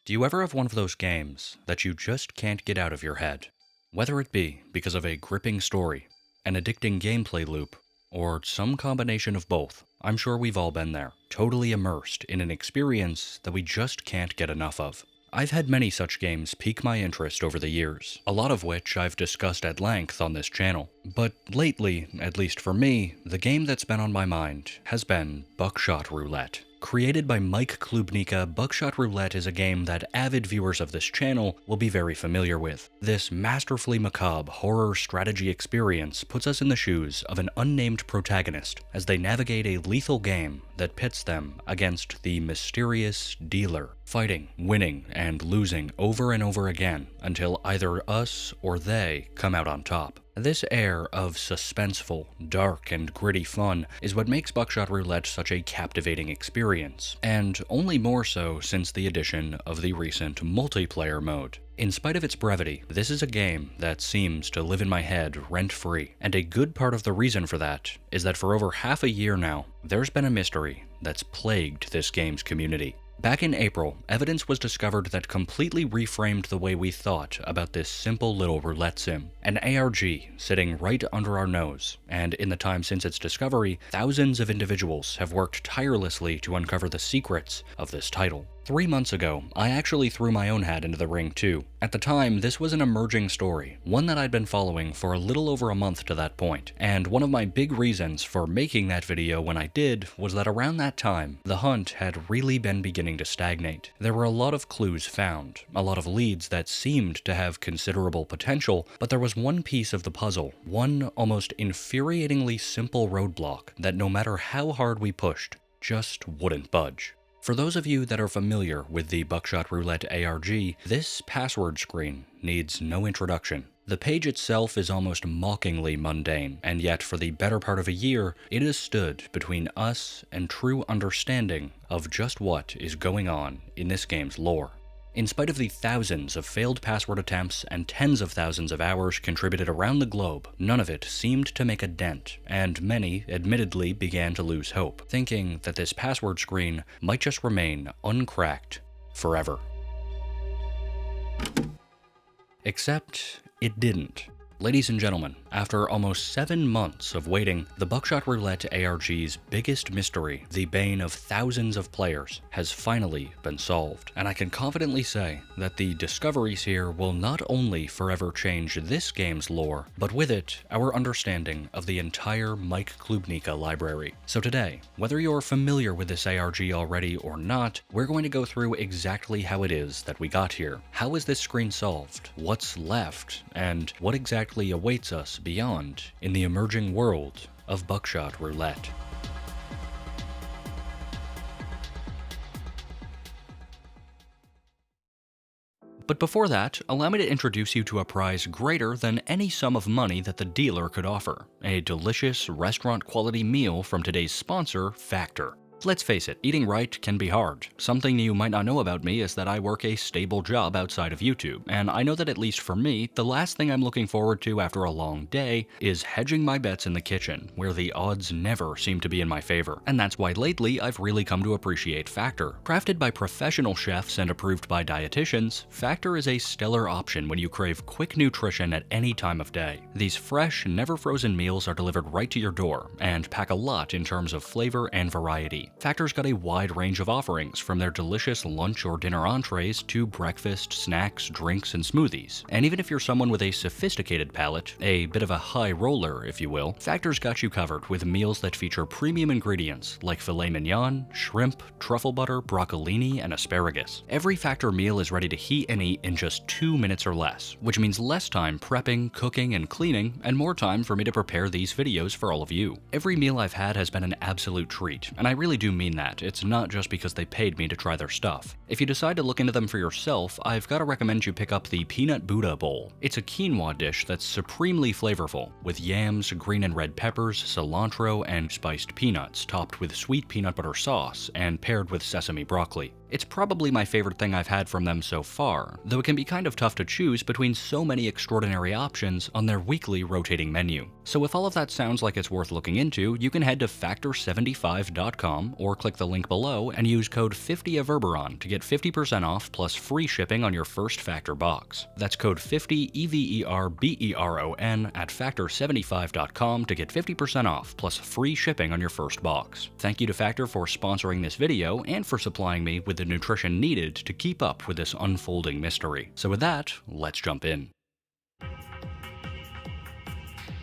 Do you ever have one of those games that you just can't get out of your head? Whether it be because of a gripping story, an addicting gameplay loop, or some combination of both, I'm sure we've all been there, totally immersed in an experience that we just can't get enough of. I've had many such games pique my interest over the years, a lot of which I've discussed at length on this channel. But lately, at least for me, the game that's been on my mind has been Buckshot Roulette. Created by Mike Klubnika, Buckshot Roulette is a game that avid viewers of this channel will be very familiar with. This masterfully macabre horror strategy experience puts us in the shoes of an unnamed protagonist as they navigate a lethal game that pits them against the mysterious dealer, fighting, winning, and losing over and over again until either us or they come out on top. This air of suspenseful, dark, and gritty fun is what makes Buckshot Roulette such a captivating experience, and only more so since the addition of the recent multiplayer mode. In spite of its brevity, this is a game that seems to live in my head rent-free, and a good part of the reason for that is that for over half a year now, there's been a mystery that's plagued this game's community. Back in April, evidence was discovered that completely reframed the way we thought about this simple little roulette sim. An ARG sitting right under our nose, and in the time since its discovery, thousands of individuals have worked tirelessly to uncover the secrets of this title. 3 months ago, I actually threw my own hat into the ring too. At the time, this was an emerging story, one that I'd been following for a little over a month to that point, and one of my big reasons for making that video when I did was that around that time, the hunt had really been beginning to stagnate. There were a lot of clues found, a lot of leads that seemed to have considerable potential, but there was one piece of the puzzle, one almost infuriatingly simple roadblock that no matter how hard we pushed, just wouldn't budge. For those of you that are familiar with the Buckshot Roulette ARG, this password screen needs no introduction. The page itself is almost mockingly mundane, and yet for the better part of a year, it has stood between us and true understanding of just what is going on in this game's lore. In spite of the thousands of failed password attempts and tens of thousands of hours contributed around the globe, none of it seemed to make a dent, and many admittedly began to lose hope, thinking that this password screen might just remain uncracked forever. Except it didn't. Ladies and gentlemen, after almost 7 months of waiting, the Buckshot Roulette ARG's biggest mystery, the bane of thousands of players, has finally been solved. And I can confidently say that the discoveries here will not only forever change this game's lore, but with it, our understanding of the entire Mike Klubnika library. So today, whether you're familiar with this ARG already or not, we're going to go through exactly how it is that we got here. How is this screen solved? What's left? And what exactly awaits us beyond in the emerging world of Buckshot Roulette. But before that, allow me to introduce you to a prize greater than any sum of money that the dealer could offer, a delicious restaurant-quality meal from today's sponsor, Factor. Let's face it, eating right can be hard. Something you might not know about me is that I work a stable job outside of YouTube, and I know that at least for me, the last thing I'm looking forward to after a long day is hedging my bets in the kitchen, where the odds never seem to be in my favor. And that's why lately I've really come to appreciate Factor. Crafted by professional chefs and approved by dietitians, Factor is a stellar option when you crave quick nutrition at any time of day. These fresh, never frozen meals are delivered right to your door, and pack a lot in terms of flavor and variety. Factor's got a wide range of offerings, from their delicious lunch or dinner entrees to breakfast, snacks, drinks, and smoothies. And even if you're someone with a sophisticated palate, a bit of a high roller, if you will, Factor's got you covered with meals that feature premium ingredients like filet mignon, shrimp, truffle butter, broccolini, and asparagus. Every Factor meal is ready to heat and eat in just 2 minutes or less, which means less time prepping, cooking, and cleaning, and more time for me to prepare these videos for all of you. Every meal I've had has been an absolute treat, and I really do mean that. It's not just because they paid me to try their stuff. If you decide to look into them for yourself, I've got to recommend you pick up the Peanut Buddha Bowl. It's a quinoa dish that's supremely flavorful, with yams, green and red peppers, cilantro, and spiced peanuts, topped with sweet peanut butter sauce and paired with sesame broccoli. It's probably my favorite thing I've had from them so far, though it can be kind of tough to choose between so many extraordinary options on their weekly rotating menu. So if all of that sounds like it's worth looking into, you can head to factor75.com or click the link below and use code 50Everberon to get 50% off plus free shipping on your first Factor box. That's code 50EVERBERON at factor75.com to get 50% off plus free shipping on your first box. Thank you to Factor for sponsoring this video and for supplying me with the nutrition needed to keep up with this unfolding mystery. So with that, let's jump in.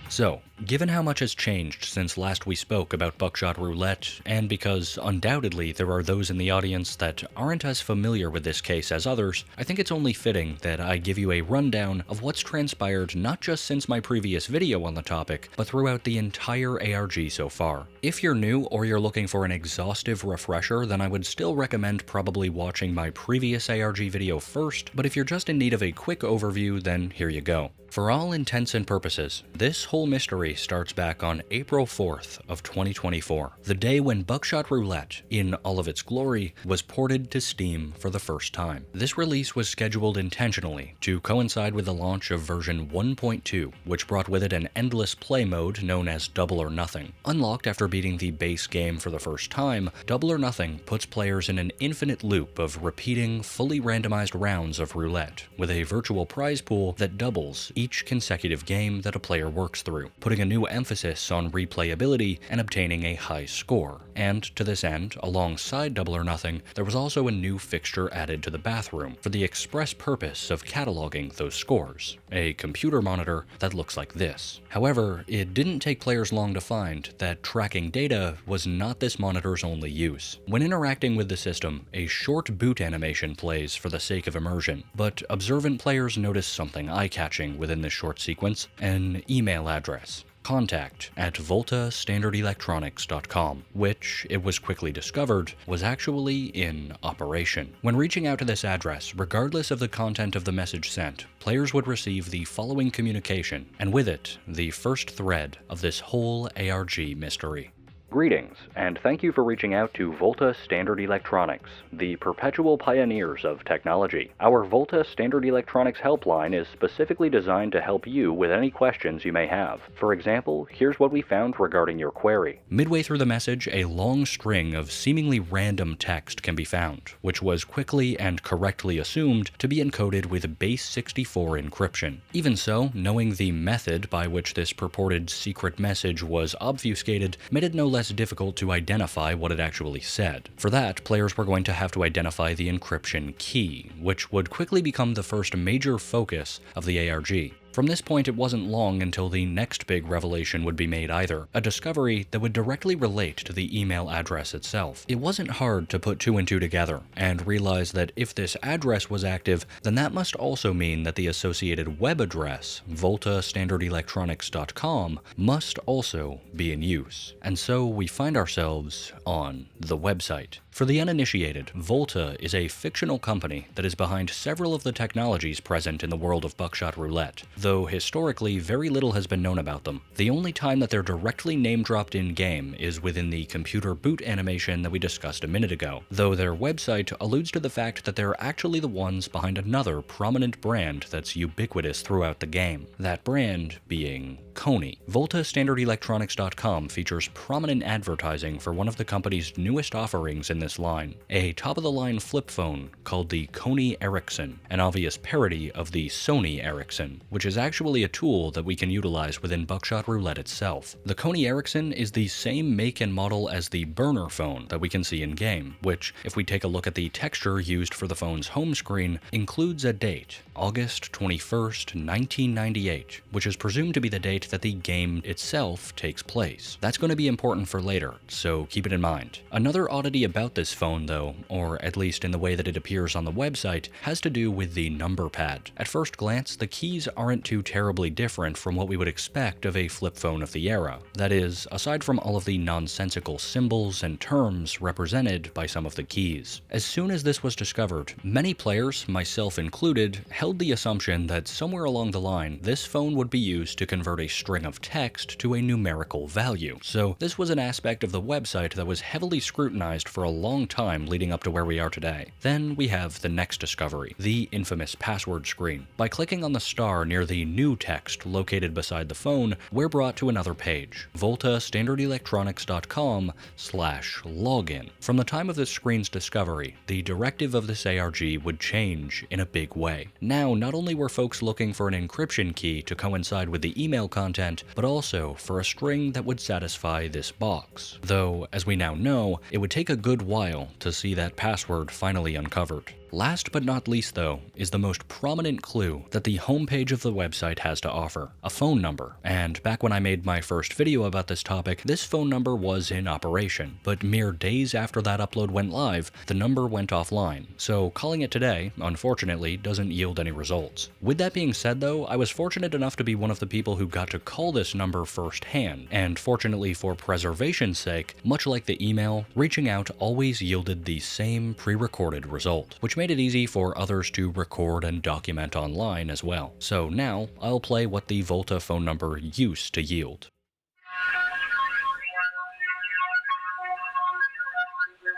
So, given how much has changed since last we spoke about Buckshot Roulette, and because undoubtedly there are those in the audience that aren't as familiar with this case as others, I think it's only fitting that I give you a rundown of what's transpired not just since my previous video on the topic, but throughout the entire ARG so far. If you're new or you're looking for an exhaustive refresher, then I would still recommend probably watching my previous ARG video first, but if you're just in need of a quick overview, then here you go. For all intents and purposes, this whole mystery starts back on April 4th of 2024, the day when Buckshot Roulette, in all of its glory, was ported to Steam for the first time. This release was scheduled intentionally to coincide with the launch of version 1.2, which brought with it an endless play mode known as Double or Nothing. Unlocked after beating the base game for the first time, Double or Nothing puts players in an infinite loop of repeating, fully randomized rounds of roulette, with a virtual prize pool that doubles each consecutive game that a player works through, putting a new emphasis on replayability and obtaining a high score. And to this end, alongside Double or Nothing, there was also a new fixture added to the bathroom for the express purpose of cataloging those scores, a computer monitor that looks like this. However, it didn't take players long to find that tracking data was not this monitor's only use. When interacting with the system, a short boot animation plays for the sake of immersion, but observant players notice something eye-catching within this short sequence: an email address. contact@voltastandardelectronics.com, which, it was quickly discovered, was actually in operation. When reaching out to this address, regardless of the content of the message sent, players would receive the following communication, and with it, the first thread of this whole ARG mystery. Greetings, and thank you for reaching out to Volta Standard Electronics, the perpetual pioneers of technology. Our Volta Standard Electronics helpline is specifically designed to help you with any questions you may have. For example, here's what we found regarding your query. Midway through the message, a long string of seemingly random text can be found, which was quickly and correctly assumed to be encoded with base 64 encryption. Even so, knowing the method by which this purported secret message was obfuscated made it no less difficult to identify what it actually said. For that, players were going to have to identify the encryption key, which would quickly become the first major focus of the ARG. From this point, it wasn't long until the next big revelation would be made either, a discovery that would directly relate to the email address itself. It wasn't hard to put two and two together, and realize that if this address was active, then that must also mean that the associated web address, voltastandardelectronics.com, must also be in use. And so we find ourselves on the website. For the uninitiated, Volta is a fictional company that is behind several of the technologies present in the world of Buckshot Roulette, though historically very little has been known about them. The only time that they're directly name-dropped in-game is within the computer boot animation that we discussed a minute ago, though their website alludes to the fact that they're actually the ones behind another prominent brand that's ubiquitous throughout the game, that brand being Kony. VoltaStandardElectronics.com features prominent advertising for one of the company's newest offerings in this line, a top-of-the-line flip phone called the Kony Ericsson, an obvious parody of the Sony Ericsson, which is actually a tool that we can utilize within Buckshot Roulette itself. The Kony Ericsson is the same make and model as the burner phone that we can see in-game, which, if we take a look at the texture used for the phone's home screen, includes a date, August 21st, 1998, which is presumed to be the date that the game itself takes place. That's going to be important for later, so keep it in mind. Another oddity about this phone, though, or at least in the way that it appears on the website, has to do with the number pad. At first glance, the keys aren't weren't too terribly different from what we would expect of a flip phone of the era. That is, aside from all of the nonsensical symbols and terms represented by some of the keys. As soon as this was discovered, many players, myself included, held the assumption that somewhere along the line, this phone would be used to convert a string of text to a numerical value. So this was an aspect of the website that was heavily scrutinized for a long time leading up to where we are today. Then we have the next discovery, the infamous password screen. By clicking on the star near the new text located beside the phone, we're brought to another page, voltastandardelectronics.com/login. From the time of this screen's discovery, the directive of this ARG would change in a big way. Now, not only were folks looking for an encryption key to coincide with the email content, but also for a string that would satisfy this box. Though, as we now know, it would take a good while to see that password finally uncovered. Last but not least, though, is the most prominent clue that the homepage of the website has to offer, a phone number. And back when I made my first video about this topic, this phone number was in operation, but mere days after that upload went live, the number went offline. So calling it today, unfortunately, doesn't yield any results. With that being said, though, I was fortunate enough to be one of the people who got to call this number firsthand, and fortunately for preservation's sake, much like the email, reaching out always yielded the same pre-recorded result, which made it easy for others to record and document online as well. So now, I'll play what the Volta phone number used to yield.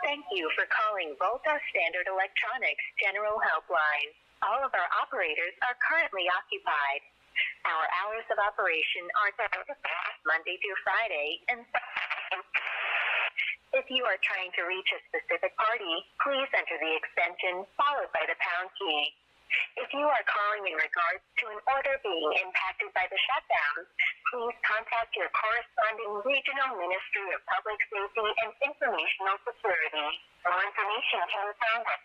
Thank you for calling Volta Standard Electronics General Helpline. All of our operators are currently occupied. Our hours of operation are Monday through Friday and if you are trying to reach a specific party, please enter the extension followed by the pound key. If you are calling in regards to an order being impacted by the shutdown, please contact your corresponding regional Ministry of Public Safety and Informational Security. More information can be found at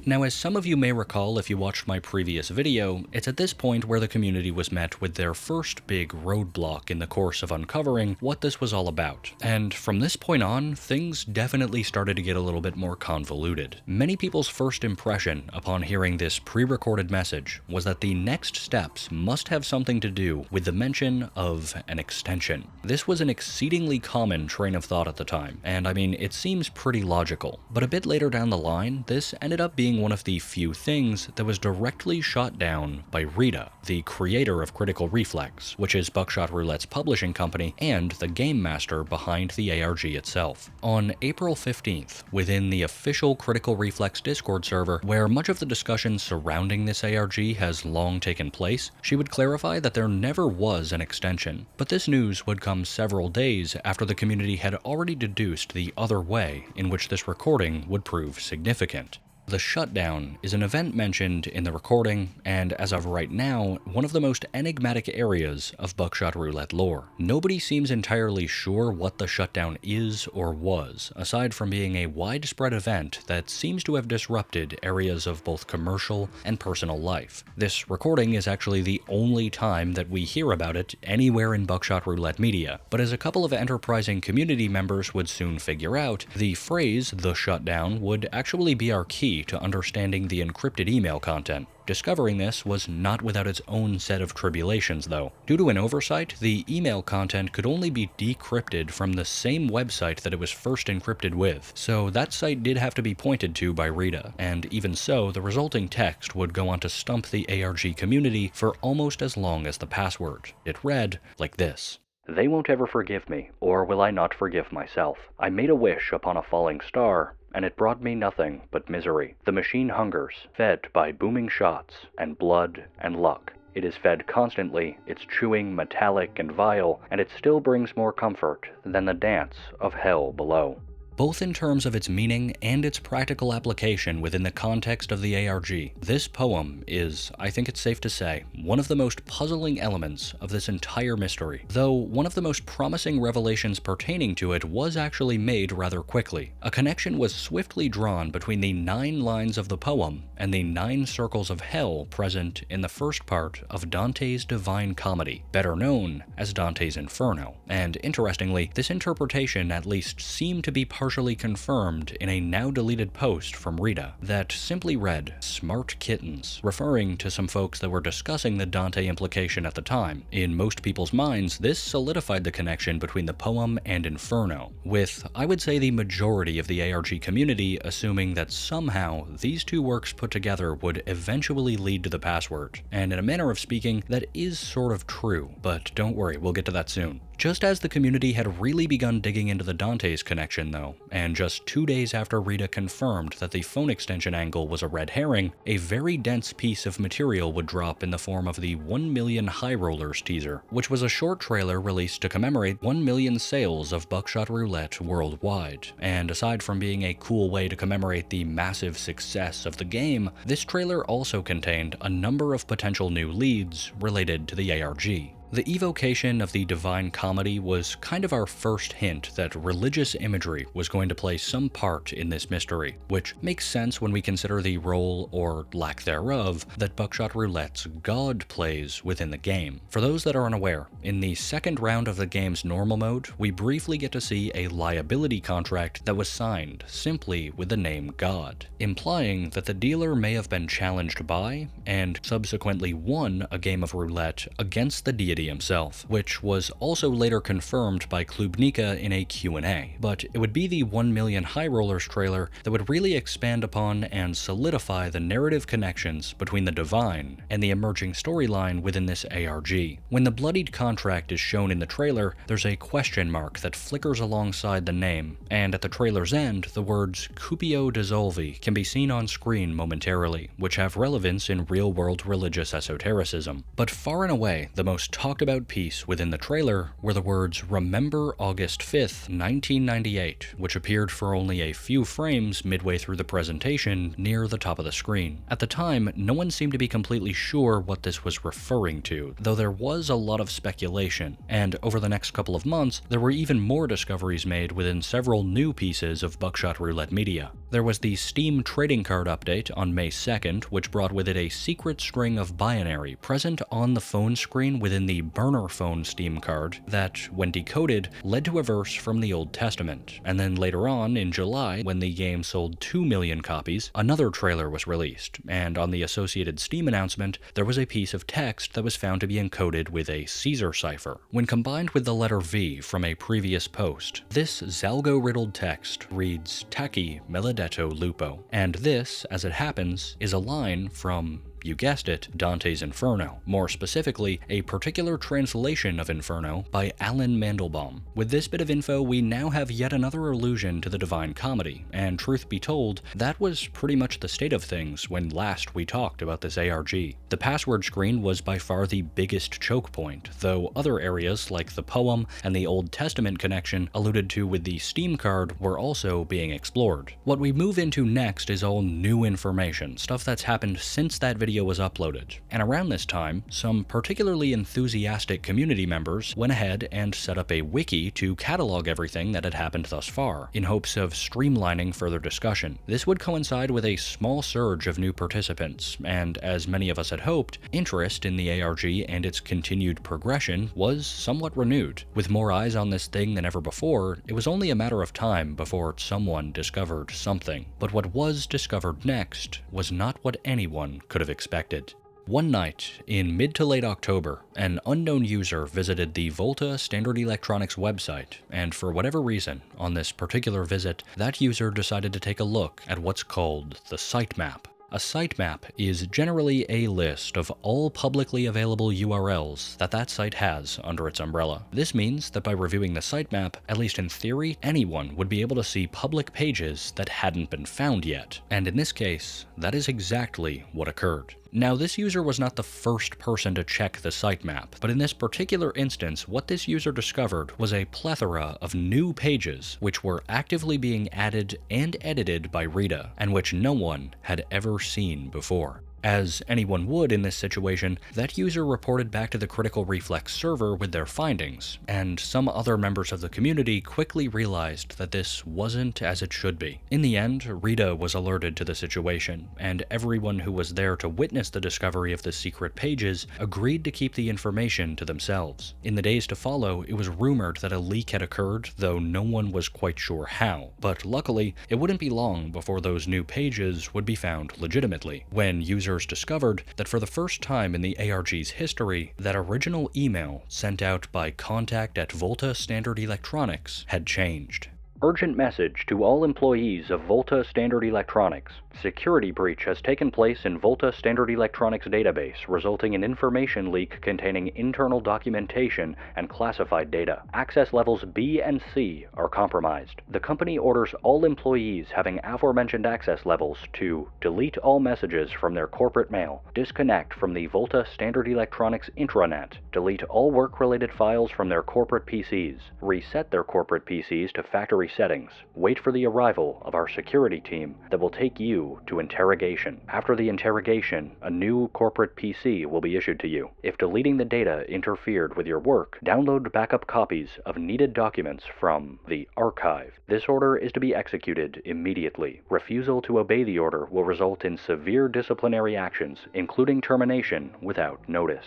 Now, as some of you may recall if you watched my previous video, it's at this point where the community was met with their first big roadblock in the course of uncovering what this was all about. And from this point on, things definitely started to get a little bit more convoluted. Many people's first impression upon hearing this pre-recorded message was that the next steps must have something to do with the mention of an extension. This was an exceedingly common train of thought at the time, and I mean, it seems pretty logical. But a bit later down the line, this ended up being one of the few things that was directly shot down by Rita, the creator of Critical Reflex, which is Buckshot Roulette's publishing company and the game master behind the ARG itself. On April 15th, within the official Critical Reflex Discord server, where much of the discussion surrounding this ARG has long taken place, she would clarify that there never was an extension. But this news would come several days after the community had already deduced the other way in which this recording would prove significant. The shutdown is an event mentioned in the recording, and as of right now, one of the most enigmatic areas of Buckshot Roulette lore. Nobody seems entirely sure what the shutdown is or was, aside from being a widespread event that seems to have disrupted areas of both commercial and personal life. This recording is actually the only time that we hear about it anywhere in Buckshot Roulette media, but as a couple of enterprising community members would soon figure out, the phrase, the shutdown, would actually be our key to understanding the encrypted email content. Discovering this was not without its own set of tribulations, though. Due to an oversight, the email content could only be decrypted from the same website that it was first encrypted with, so that site did have to be pointed to by Rita, and even so, the resulting text would go on to stump the ARG community for almost as long as the password. It read like this. They won't ever forgive me, or will I not forgive myself. I made a wish upon a falling star, and it brought me nothing but misery. The machine hungers, fed by booming shots, and blood and luck. It is fed constantly, it's chewing, metallic, and vile, and it still brings more comfort than the dance of hell below. Both in terms of its meaning and its practical application within the context of the ARG, this poem is, I think it's safe to say, one of the most puzzling elements of this entire mystery, though one of the most promising revelations pertaining to it was actually made rather quickly. A connection was swiftly drawn between the 9 lines of the poem and the 9 circles of hell present in the first part of Dante's Divine Comedy, better known as Dante's Inferno, and interestingly, this interpretation at least seemed to be part partially confirmed in a now-deleted post from Rita that simply read, "Smart Kittens," referring to some folks that were discussing the Dante implication at the time. In most people's minds, this solidified the connection between the poem and Inferno, with, I would say, the majority of the ARG community assuming that somehow these two works put together would eventually lead to the password. And in a manner of speaking, that is sort of true, but don't worry, we'll get to that soon. Just as the community had really begun digging into the Dante's connection though, and just 2 days after Rita confirmed that the phone extension angle was a red herring, a very dense piece of material would drop in the form of the 1 Million High Rollers teaser, which was a short trailer released to commemorate 1 million sales of Buckshot Roulette worldwide. And aside from being a cool way to commemorate the massive success of the game, this trailer also contained a number of potential new leads related to the ARG. The evocation of the Divine Comedy was kind of our first hint that religious imagery was going to play some part in this mystery, which makes sense when we consider the role, or lack thereof, that Buckshot Roulette's God plays within the game. For those that are unaware, in the second round of the game's normal mode, we briefly get to see a liability contract that was signed simply with the name God, implying that the dealer may have been challenged by, and subsequently won, a game of roulette against the deity himself, which was also later confirmed by Klubnika in a Q&A. But it would be the 1 Million High Rollers trailer that would really expand upon and solidify the narrative connections between the Divine and the emerging storyline within this ARG. When the bloodied contract is shown in the trailer, there's a question mark that flickers alongside the name, and at the trailer's end, the words Cupio Dissolvi can be seen on screen momentarily, which have relevance in real-world religious esotericism. But far and away, the most talked about piece within the trailer were the words "Remember August 5th, 1998, which appeared for only a few frames midway through the presentation near the top of the screen. At the time, no one seemed to be completely sure what this was referring to, though there was a lot of speculation, and over the next couple of months, there were even more discoveries made within several new pieces of Buckshot Roulette media. There was the Steam trading card update on May 2nd, which brought with it a secret string of binary present on the phone screen within the burner phone Steam card that, when decoded, led to a verse from the Old Testament. And then later on, in July, when the game sold 2 million copies, another trailer was released, and on the associated Steam announcement, there was a piece of text that was found to be encoded with a Caesar cipher. When combined with the letter V from a previous post, this Zalgo-riddled text reads "Taci Meledetto Lupo," and this, as it happens, is a line from, you guessed it, Dante's Inferno, more specifically, a particular translation of Inferno by Alan Mandelbaum. With this bit of info, we now have yet another allusion to the Divine Comedy, and truth be told, that was pretty much the state of things when last we talked about this ARG. The password screen was by far the biggest choke point, though other areas like the poem and the Old Testament connection alluded to with the Steam card were also being explored. What we move into next is all new information, stuff that's happened since that video was uploaded, and around this time, some particularly enthusiastic community members went ahead and set up a wiki to catalog everything that had happened thus far, in hopes of streamlining further discussion. This would coincide with a small surge of new participants, and as many of us had hoped, interest in the ARG and its continued progression was somewhat renewed. With more eyes on this thing than ever before, it was only a matter of time before someone discovered something. But what was discovered next was not what anyone could have expected. One night, in mid to late October, an unknown user visited the Volta Standard Electronics website, and for whatever reason, on this particular visit, that user decided to take a look at what's called the sitemap. A sitemap is generally a list of all publicly available URLs that site has under its umbrella. This means that by reviewing the sitemap, at least in theory, anyone would be able to see public pages that hadn't been found yet. And in this case, that is exactly what occurred. Now, this user was not the first person to check the sitemap, but in this particular instance, what this user discovered was a plethora of new pages which were actively being added and edited by Rita, and which no one had ever seen before. As anyone would in this situation, that user reported back to the Critical Reflex server with their findings, and some other members of the community quickly realized that this wasn't as it should be. In the end, Rita was alerted to the situation, and everyone who was there to witness the discovery of the secret pages agreed to keep the information to themselves. In the days to follow, it was rumored that a leak had occurred, though no one was quite sure how. But luckily, it wouldn't be long before those new pages would be found legitimately, when users discovered that for the first time in the ARG's history, that original email sent out by contact at Volta Standard Electronics had changed. Urgent message to all employees of Volta Standard Electronics. Security breach has taken place in Volta Standard Electronics database, resulting in information leak containing internal documentation and classified data. Access levels B and C are compromised. The company orders all employees having aforementioned access levels to delete all messages from their corporate mail, disconnect from the Volta Standard Electronics intranet, delete all work-related files from their corporate PCs, reset their corporate PCs to factory settings, wait for the arrival of our security team that will take you to interrogation. After the interrogation, a new corporate PC will be issued to you. If deleting the data interfered with your work, download backup copies of needed documents from the archive. This order is to be executed immediately. Refusal to obey the order will result in severe disciplinary actions, including termination without notice.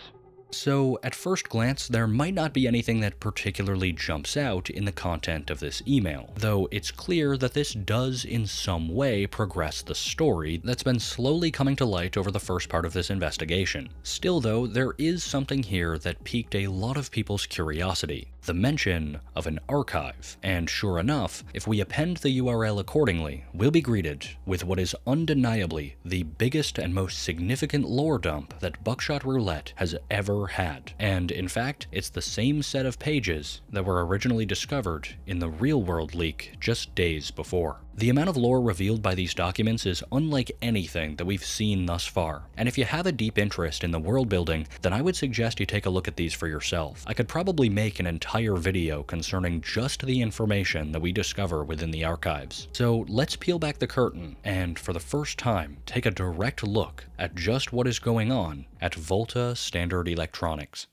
So, at first glance, there might not be anything that particularly jumps out in the content of this email, though it's clear that this does in some way progress the story that's been slowly coming to light over the first part of this investigation. Still though, there is something here that piqued a lot of people's curiosity. The mention of an archive, and sure enough, if we append the URL accordingly, we'll be greeted with what is undeniably the biggest and most significant lore dump that Buckshot Roulette has ever had. And in fact, it's the same set of pages that were originally discovered in the real-world leak just days before. The amount of lore revealed by these documents is unlike anything that we've seen thus far, and if you have a deep interest in the world building, then I would suggest you take a look at these for yourself. I could probably make an entire video concerning just the information that we discover within the archives. So let's peel back the curtain, and for the first time, take a direct look at just what is going on at Volta Standard Electronics.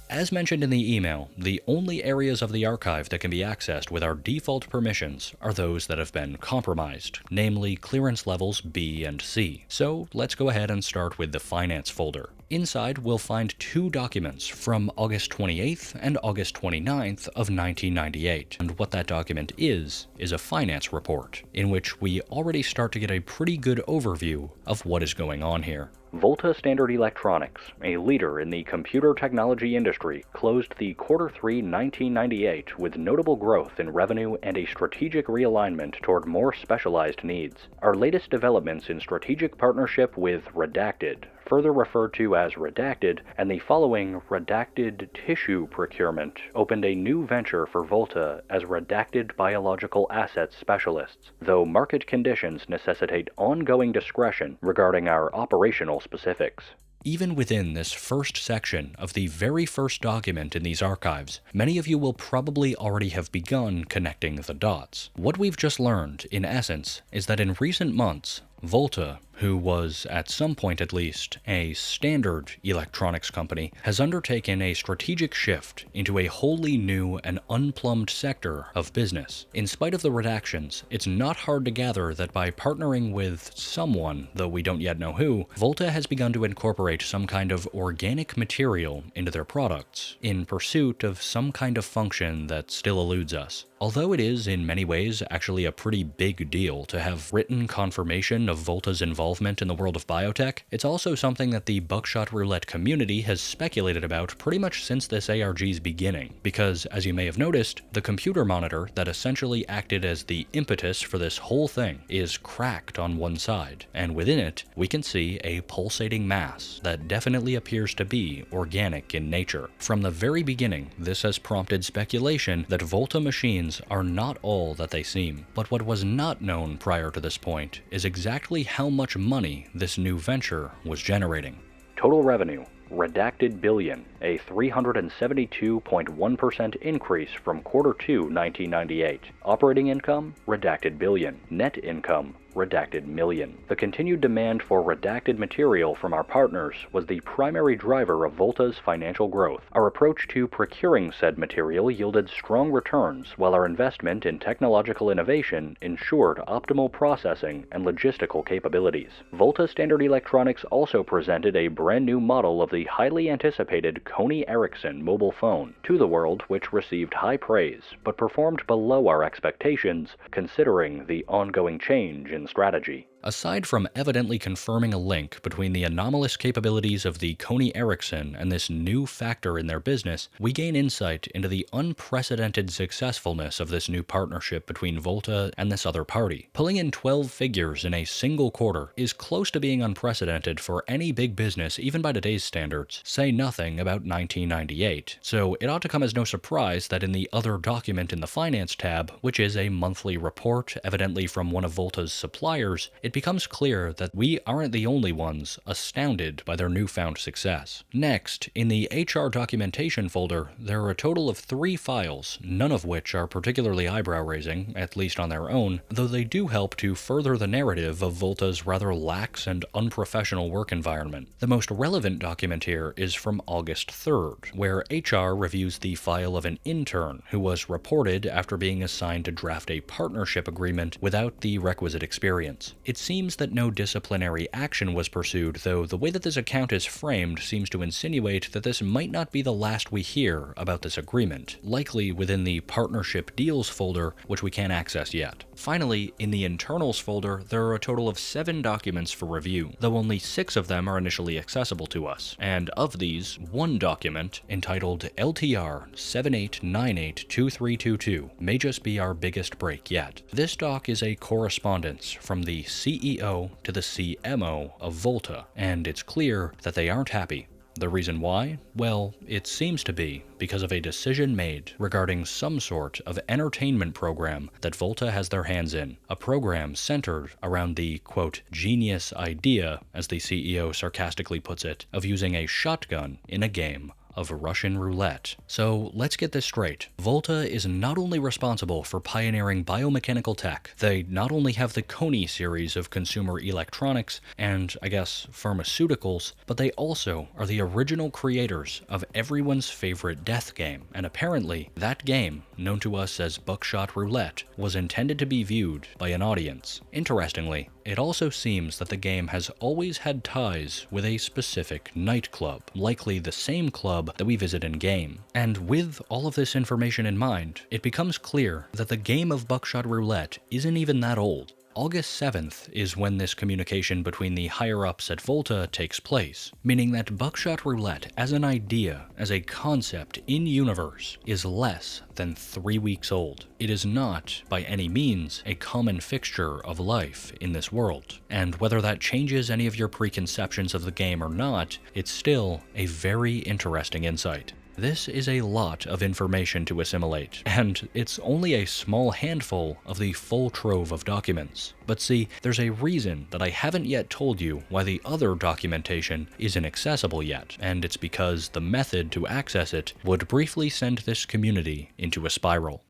As mentioned in the email, the only areas of the archive that can be accessed with our default permissions are those that have been compromised, namely clearance levels B and C. So let's go ahead and start with the finance folder. Inside, we'll find two documents from August 28th and August 29th of 1998, and what that document is a finance report, in which we already start to get a pretty good overview of what is going on here. Volta Standard Electronics, a leader in the computer technology industry, closed the Q3 1998 with notable growth in revenue and a strategic realignment toward more specialized needs. Our latest developments in strategic partnership with Redacted, further referred to as Redacted, and the following Redacted Tissue Procurement opened a new venture for Volta as Redacted Biological Assets Specialists, though market conditions necessitate ongoing discretion regarding our operational specifics. Even within this first section of the very first document in these archives, many of you will probably already have begun connecting the dots. What we've just learned, in essence, is that in recent months, Volta, who was, at some point at least, a standard electronics company, has undertaken a strategic shift into a wholly new and unplumbed sector of business. In spite of the redactions, it's not hard to gather that by partnering with someone, though we don't yet know who, Volta has begun to incorporate some kind of organic material into their products, in pursuit of some kind of function that still eludes us. Although it is, in many ways, actually a pretty big deal to have written confirmation of Volta's involvement in the world of biotech, it's also something that the Buckshot Roulette community has speculated about pretty much since this ARG's beginning, because, as you may have noticed, the computer monitor that essentially acted as the impetus for this whole thing is cracked on one side, and within it, we can see a pulsating mass that definitely appears to be organic in nature. From the very beginning, this has prompted speculation that Volta machines are not all that they seem. But what was not known prior to this point is exactly how much money this new venture was generating. Total revenue, Redacted billion, a 372.1% increase from Q2 1998. Operating income, Redacted billion. Net income, redacted million. The continued demand for redacted material from our partners was the primary driver of Volta's financial growth. Our approach to procuring said material yielded strong returns, while our investment in technological innovation ensured optimal processing and logistical capabilities. Volta Standard Electronics also presented a brand new model of the highly anticipated Sony Ericsson mobile phone to the world, which received high praise, but performed below our expectations considering the ongoing change in strategy. Aside from evidently confirming a link between the anomalous capabilities of the Sony Ericsson and this new factor in their business, we gain insight into the unprecedented successfulness of this new partnership between Volta and this other party. Pulling in 12 figures in a single quarter is close to being unprecedented for any big business, even by today's standards, say nothing about 1998. So it ought to come as no surprise that in the other document in the Finance tab, which is a monthly report evidently from one of Volta's suppliers, it becomes clear that we aren't the only ones astounded by their newfound success. Next, in the HR documentation folder, there are a total of 3 files, none of which are particularly eyebrow-raising, at least on their own, though they do help to further the narrative of Volta's rather lax and unprofessional work environment. The most relevant document here is from August 3rd, where HR reviews the file of an intern who was reported after being assigned to draft a partnership agreement without the requisite experience. It seems that no disciplinary action was pursued, though the way that this account is framed seems to insinuate that this might not be the last we hear about this agreement, likely within the Partnership Deals folder, which we can't access yet. Finally, in the Internals folder, there are a total of 7 documents for review, though only 6 of them are initially accessible to us, and of these, one document, entitled LTR 78982322, may just be our biggest break yet. This doc is a correspondence from the CEO to the CMO of Volta, and it's clear that they aren't happy. The reason why? Well, it seems to be because of a decision made regarding some sort of entertainment program that Volta has their hands in. A program centered around the, quote, genius idea, as the CEO sarcastically puts it, of using a shotgun in a game of Russian roulette. So let's get this straight. Volta is not only responsible for pioneering biomechanical tech, they not only have the Sony series of consumer electronics and, I guess, pharmaceuticals, but they also are the original creators of everyone's favorite death game. And apparently, that game, known to us as Buckshot Roulette, was intended to be viewed by an audience. Interestingly, it also seems that the game has always had ties with a specific nightclub, likely the same club that we visit in-game. And with all of this information in mind, it becomes clear that the game of Buckshot Roulette isn't even that old. August 7th is when this communication between the higher-ups at Volta takes place, meaning that Buckshot Roulette as an idea, as a concept in-universe, is less than 3 weeks old. It is not, by any means, a common fixture of life in this world, and whether that changes any of your preconceptions of the game or not, it's still a very interesting insight. This is a lot of information to assimilate, and it's only a small handful of the full trove of documents. But see, there's a reason that I haven't yet told you why the other documentation isn't accessible yet, and it's because the method to access it would briefly send this community into a spiral.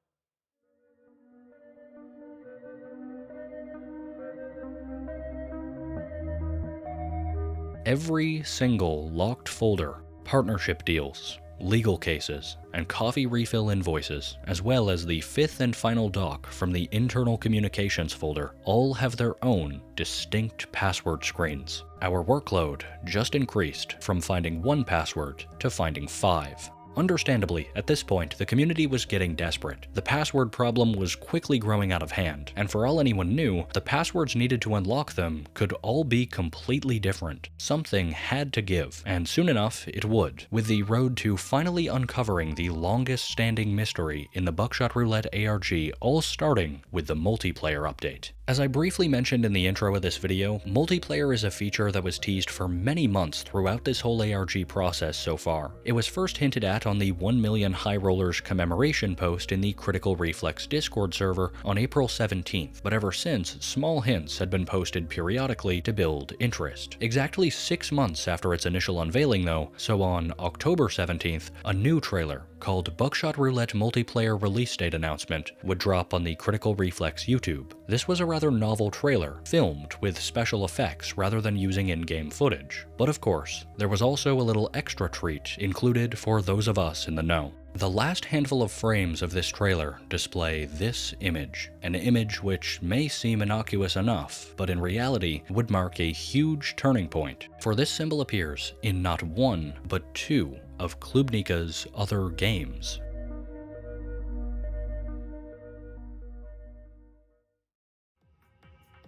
Every single locked folder, partnership deals, legal cases, and coffee refill invoices, as well as the 5th and final doc from the internal communications folder, all have their own distinct password screens. Our workload just increased from finding 1 password to finding 5. Understandably, at this point, the community was getting desperate. The password problem was quickly growing out of hand, and for all anyone knew, the passwords needed to unlock them could all be completely different. Something had to give, and soon enough, it would, with the road to finally uncovering the longest-standing mystery in the Buckshot Roulette ARG all starting with the multiplayer update. As I briefly mentioned in the intro of this video, multiplayer is a feature that was teased for many months throughout this whole ARG process so far. It was first hinted at on the 1 million High Rollers commemoration post in the Critical Reflex Discord server on April 17th, but ever since, small hints had been posted periodically to build interest. Exactly 6 months after its initial unveiling though, so on October 17th, a new trailer called Buckshot Roulette Multiplayer Release Date Announcement would drop on the Critical Reflex YouTube. This was around rather novel trailer, filmed with special effects rather than using in-game footage. But of course, there was also a little extra treat included for those of us in the know. The last handful of frames of this trailer display this image, an image which may seem innocuous enough, but in reality would mark a huge turning point, for this symbol appears in not one, but two of Klubnika's other games.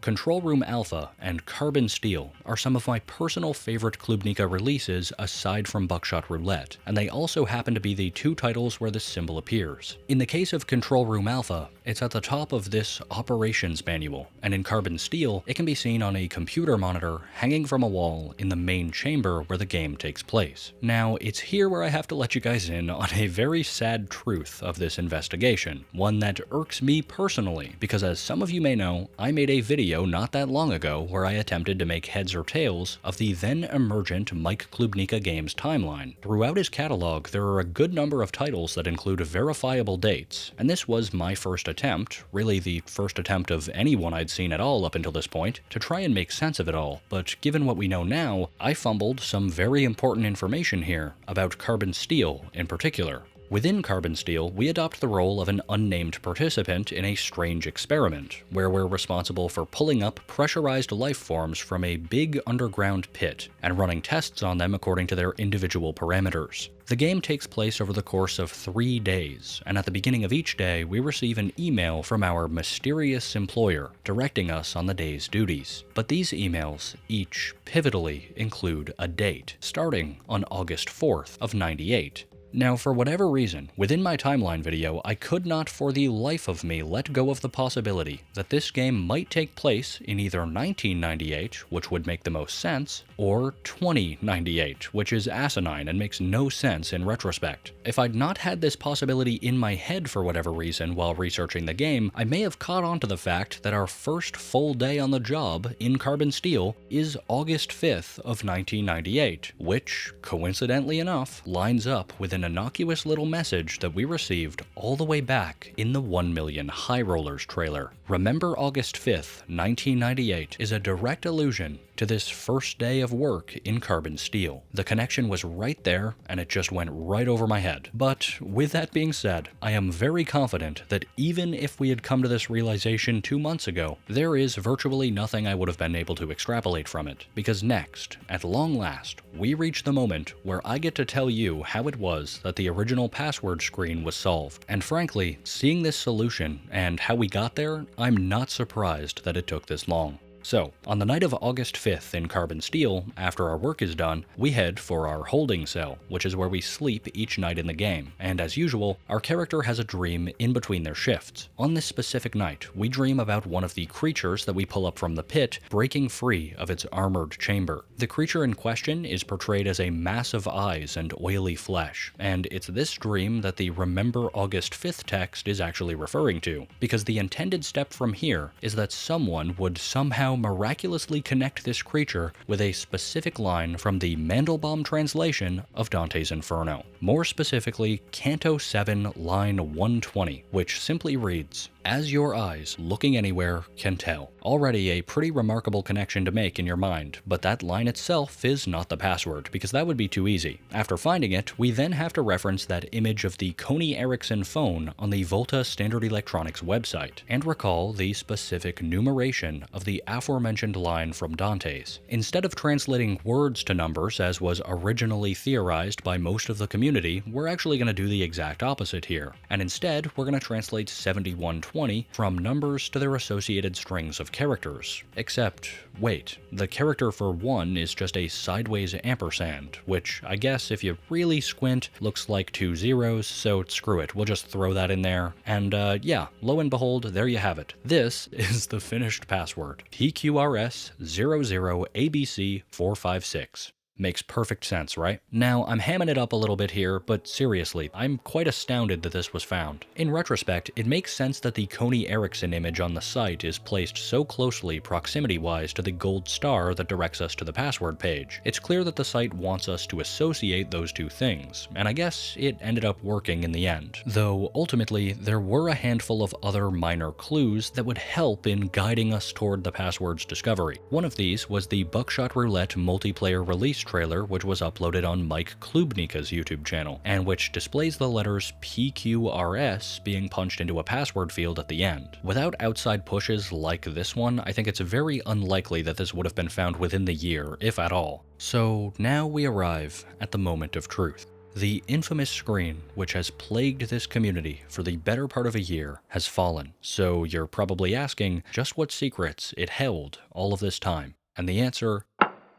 Control Room Alpha and Carbon Steel are some of my personal favorite Klubnika releases aside from Buckshot Roulette, and they also happen to be the two titles where this symbol appears. In the case of Control Room Alpha, it's at the top of this operations manual, and in Carbon Steel, it can be seen on a computer monitor hanging from a wall in the main chamber where the game takes place. Now, it's here where I have to let you guys in on a very sad truth of this investigation, one that irks me personally, because as some of you may know, I made a video not that long ago where I attempted to make heads or tails of the then emergent Mike Klubnika games timeline. Throughout his catalog, there are a good number of titles that include verifiable dates, and this was my first attempt, really the first attempt of anyone I'd seen at all up until this point, to try and make sense of it all. But given what we know now, I fumbled some very important information here about Carbon Steel in particular. Within Carbon Steel, we adopt the role of an unnamed participant in a strange experiment, where we're responsible for pulling up pressurized life forms from a big underground pit, and running tests on them according to their individual parameters. The game takes place over the course of 3 days, and at the beginning of each day, we receive an email from our mysterious employer, directing us on the day's duties. But these emails each pivotally include a date, starting on August 4th of '98. Now, for whatever reason, within my timeline video, I could not for the life of me let go of the possibility that this game might take place in either 1998, which would make the most sense, or 2098, which is asinine and makes no sense in retrospect. If I'd not had this possibility in my head for whatever reason while researching the game, I may have caught on to the fact that our first full day on the job in Carbon Steel is August 5th of 1998, which, coincidentally enough, lines up with an innocuous little message that we received all the way back in the 1 Million High Rollers trailer. Remember August 5th, 1998 is a direct allusion to this first day of work in Carbon Steel. The connection was right there, and it just went right over my head. But with that being said, I am very confident that even if we had come to this realization 2 months ago, there is virtually nothing I would have been able to extrapolate from it. Because next, at long last, we reach the moment where I get to tell you how it was that the original password screen was solved. And frankly, seeing this solution and how we got there, I'm not surprised that it took this long. So, on the night of August 5th in Carbon Steel, after our work is done, we head for our holding cell, which is where we sleep each night in the game, and as usual, our character has a dream in between their shifts. On this specific night, we dream about one of the creatures that we pull up from the pit breaking free of its armored chamber. The creature in question is portrayed as a mass of eyes and oily flesh, and it's this dream that the Remember August 5th text is actually referring to, because the intended step from here is that someone would somehow miraculously connect this creature with a specific line from the Mandelbaum translation of Dante's Inferno. More specifically, Canto 7, line 120, which simply reads, "As your eyes, looking anywhere, can tell." Already a pretty remarkable connection to make in your mind, but that line itself is not the password, because that would be too easy. After finding it, we then have to reference that image of the Coney Ericsson phone on the Volta Standard Electronics website, and recall the specific numeration of the aforementioned line from Dante's. Instead of translating words to numbers as was originally theorized by most of the community, we're actually going to do the exact opposite here, and instead we're going to translate 7120 from numbers to their associated strings of characters. Except, wait, the character for 1 is just a sideways ampersand, which I guess if you really squint looks like 2 zeros, so screw it, we'll just throw that in there, and yeah, lo and behold, there you have it. This is the finished password. PQRS00ABC456. Makes perfect sense, right? Now, I'm hamming it up a little bit here, but seriously, I'm quite astounded that this was found. In retrospect, it makes sense that the Coney Erickson image on the site is placed so closely proximity-wise to the gold star that directs us to the password page. It's clear that the site wants us to associate those two things, and I guess it ended up working in the end. Though, ultimately, there were a handful of other minor clues that would help in guiding us toward the password's discovery. One of these was the Buckshot Roulette multiplayer release trailer, which was uploaded on Mike Klubnika's YouTube channel, and which displays the letters PQRS being punched into a password field at the end. Without outside pushes like this one, I think it's very unlikely that this would have been found within the year, if at all. So now we arrive at the moment of truth. The infamous screen, which has plagued this community for the better part of a year, has fallen. So you're probably asking just what secrets it held all of this time. And the answer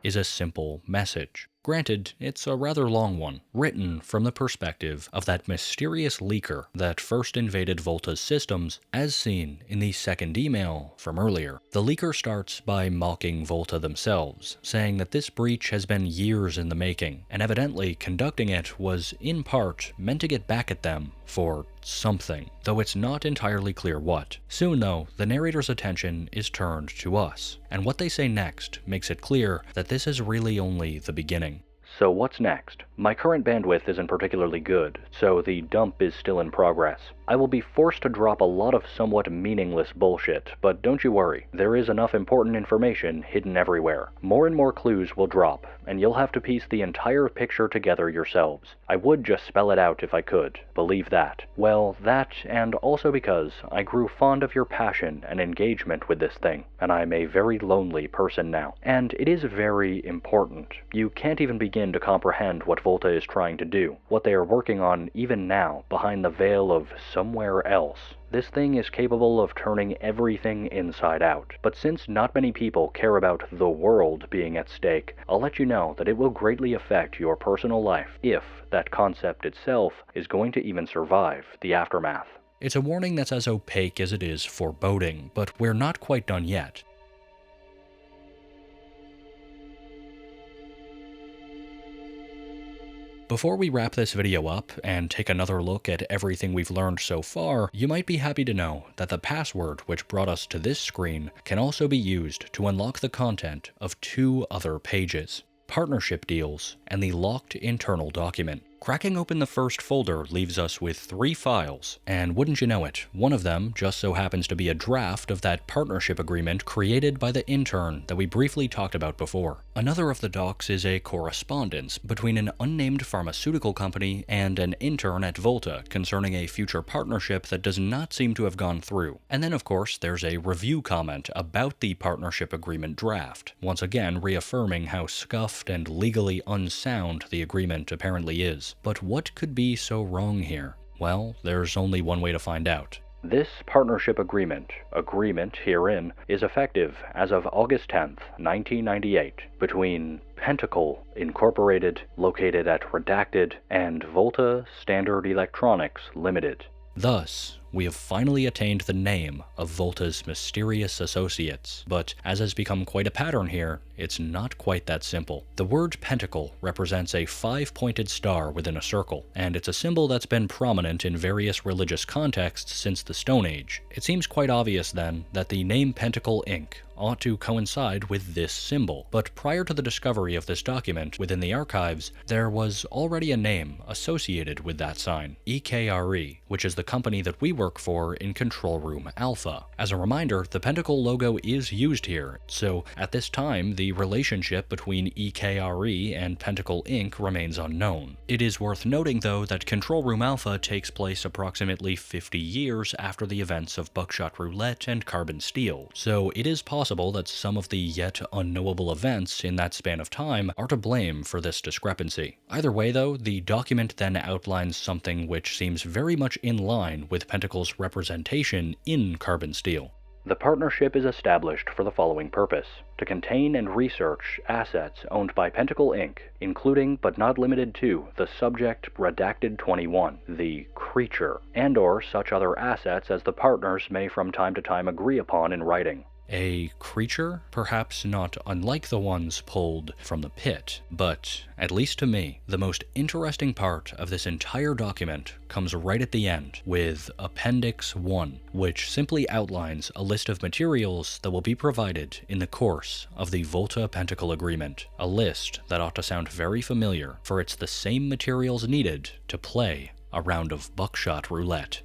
is a simple message. Granted, it's a rather long one, written from the perspective of that mysterious leaker that first invaded Volta's systems, as seen in the second email from earlier. The leaker starts by mocking Volta themselves, saying that this breach has been years in the making, and evidently conducting it was, in part, meant to get back at them for something, though it's not entirely clear what. Soon, though, the narrator's attention is turned to us, and what they say next makes it clear that this is really only the beginning. So what's next? My current bandwidth isn't particularly good, so the dump is still in progress. I will be forced to drop a lot of somewhat meaningless bullshit, but don't you worry, there is enough important information hidden everywhere. More and more clues will drop, and you'll have to piece the entire picture together yourselves. I would just spell it out if I could, believe that. Well, that, and also because I grew fond of your passion and engagement with this thing, and I'm a very lonely person now. And it is very important. You can't even begin to comprehend what Volta is trying to do, what they are working on even now, behind the veil of somewhere else. This thing is capable of turning everything inside out, but since not many people care about the world being at stake, I'll let you know that it will greatly affect your personal life, if that concept itself is going to even survive the aftermath. It's a warning that's as opaque as it is foreboding, but we're not quite done yet. Before we wrap this video up and take another look at everything we've learned so far, you might be happy to know that the password which brought us to this screen can also be used to unlock the content of two other pages: partnership deals and the locked internal document. Cracking open the first folder leaves us with 3 files, and wouldn't you know it, one of them just so happens to be a draft of that partnership agreement created by the intern that we briefly talked about before. Another of the docs is a correspondence between an unnamed pharmaceutical company and an intern at Volta concerning a future partnership that does not seem to have gone through. And then, of course, there's a review comment about the partnership agreement draft, once again reaffirming how scuffed and legally unsound the agreement apparently is. But what could be so wrong here? Well, there's only one way to find out. This partnership agreement herein, is effective as of August 10th, 1998, between Pentacle Incorporated, located at Redacted, and Volta Standard Electronics Limited. Thus, we have finally attained the name of Volta's mysterious associates, but as has become quite a pattern here, it's not quite that simple. The word pentacle represents a 5-pointed star within a circle, and it's a symbol that's been prominent in various religious contexts since the Stone Age. It seems quite obvious then that the name Pentacle Inc. ought to coincide with this symbol, but prior to the discovery of this document within the archives, there was already a name associated with that sign, EKRE, which is the company that we work for in Control Room Alpha. As a reminder, the Pentacle logo is used here, so at this time the relationship between EKRE and Pentacle Inc. remains unknown. It is worth noting though that Control Room Alpha takes place approximately 50 years after the events of Buckshot Roulette and Carbon Steel, so it is possible that some of the yet unknowable events in that span of time are to blame for this discrepancy. Either way though, the document then outlines something which seems very much in line with Pentacle's representation in Carbon Steel. The partnership is established for the following purpose: to contain and research assets owned by Pentacle Inc., including but not limited to the subject Redacted 21, the creature, and/or such other assets as the partners may from time to time agree upon in writing. A creature, perhaps not unlike the ones pulled from the pit, but, at least to me, the most interesting part of this entire document comes right at the end, with Appendix 1, which simply outlines a list of materials that will be provided in the course of the Volta Pentacle Agreement, a list that ought to sound very familiar, for it's the same materials needed to play a round of Buckshot Roulette.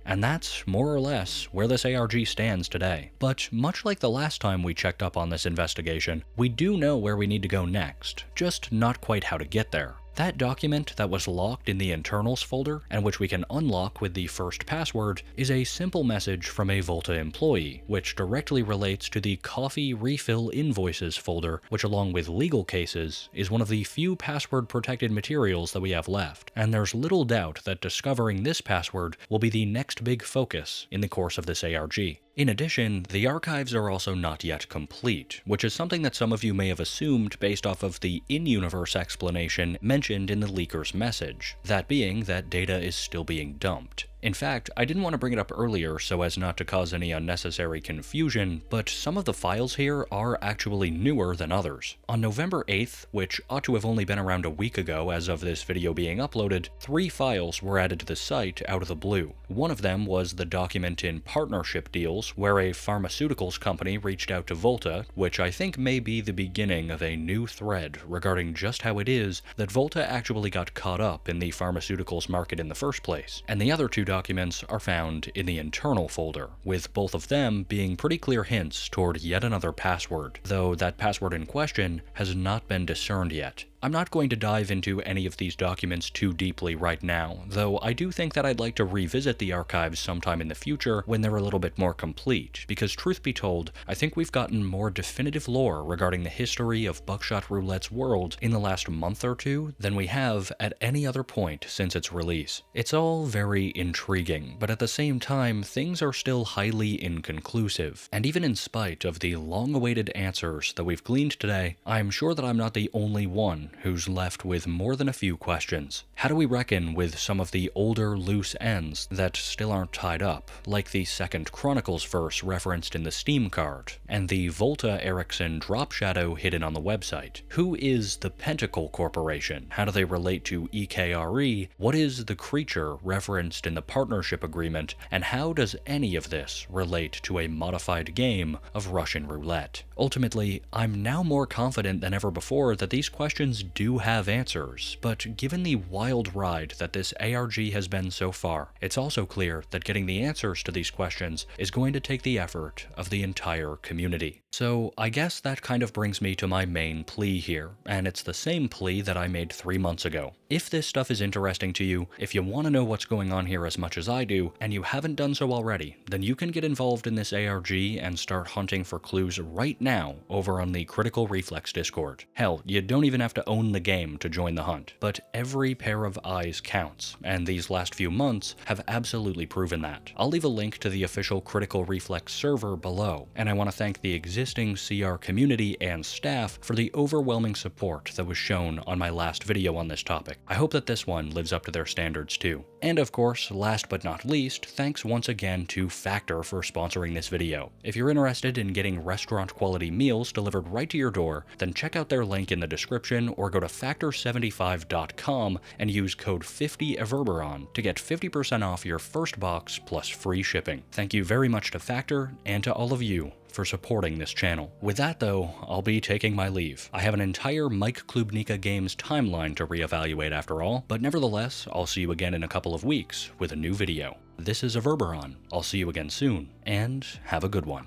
And that's more or less where this ARG stands today. But much like the last time we checked up on this investigation, we do know where we need to go next, just not quite how to get there. That document that was locked in the internals folder, and which we can unlock with the first password, is a simple message from a Volta employee, which directly relates to the coffee refill invoices folder, which along with legal cases, is one of the few password-protected materials that we have left. And there's little doubt that discovering this password will be the next big focus in the course of this ARG. In addition, the archives are also not yet complete, which is something that some of you may have assumed based off of the in-universe explanation mentioned in the leaker's message, that being that data is still being dumped. In fact, I didn't want to bring it up earlier so as not to cause any unnecessary confusion, but some of the files here are actually newer than others. On November 8th, which ought to have only been around a week ago as of this video being uploaded, 3 files were added to the site out of the blue. One of them was the document in partnership deals, where a pharmaceuticals company reached out to Volta, which I think may be the beginning of a new thread regarding just how it is that Volta actually got caught up in the pharmaceuticals market in the first place. And the other 2 documents are found in the internal folder, with both of them being pretty clear hints toward yet another password, though that password in question has not been discerned yet. I'm not going to dive into any of these documents too deeply right now, though I do think that I'd like to revisit the archives sometime in the future when they're a little bit more complete, because truth be told, I think we've gotten more definitive lore regarding the history of Buckshot Roulette's world in the last month or 2 than we have at any other point since its release. It's all very intriguing, but at the same time, things are still highly inconclusive, and even in spite of the long-awaited answers that we've gleaned today, I'm sure that I'm not the only one who's left with more than a few questions. How do we reckon with some of the older loose ends that still aren't tied up, like the second Chronicles verse referenced in the Steam card, and the Volta Ericsson drop shadow hidden on the website? Who is the Pentacle Corporation? How do they relate to EKRE? What is the creature referenced in the partnership agreement? And how does any of this relate to a modified game of Russian roulette? Ultimately, I'm now more confident than ever before that these questions do have answers, but given the wild ride that this ARG has been so far, it's also clear that getting the answers to these questions is going to take the effort of the entire community. So I guess that kind of brings me to my main plea here, and it's the same plea that I made 3 months ago. If this stuff is interesting to you, if you want to know what's going on here as much as I do, and you haven't done so already, then you can get involved in this ARG and start hunting for clues right now over on the Critical Reflex Discord. Hell, you don't even have to own the game to join the hunt, but every pair of eyes counts, and these last few months have absolutely proven that. I'll leave a link to the official Critical Reflex server below, and I want to thank the existing CR community and staff for the overwhelming support that was shown on my last video on this topic. I hope that this one lives up to their standards too. And of course, last but not least, thanks once again to Factor for sponsoring this video. If you're interested in getting restaurant quality meals delivered right to your door, then check out their link in the description or go to factor75.com and use code 50Everberon to get 50% off your first box plus free shipping. Thank you very much to Factor and to all of you for supporting this channel. With that though, I'll be taking my leave. I have an entire Mike Klubnika Games timeline to reevaluate after all, but nevertheless, I'll see you again in a couple of weeks with a new video. This is Everberon. I'll see you again soon, and have a good one.